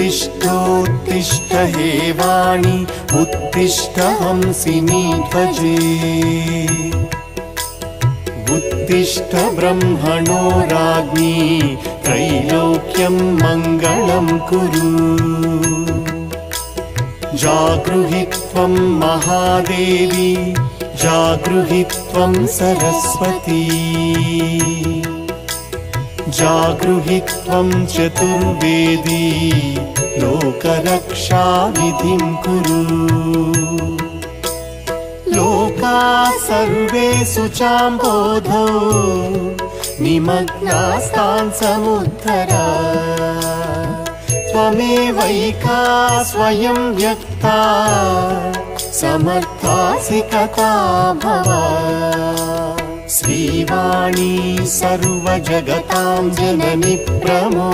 उत्तिष्ठोत्तिष्ठ हे वाणी उत्तिष्ठ हंसिनी ध्वजे उत्तिष्ठ ब्रह्मणो राज्ञी त्रैलोक्यं मङ्गलं कुरु जागृहि त्वं महादेवी जागृहि त्वं सरस्वती जागृहि त्वं चतुर्वेदी लोकरक्षाविधिं कुरु लोकाः सर्वे शुचाम्बोधौ निमग्नास्तान् समुद्धर त्वमेवैका स्वयं व्यक्ता समर्थासि कथा भव श्रीवाणी सर्वजगतां जननी प्रमो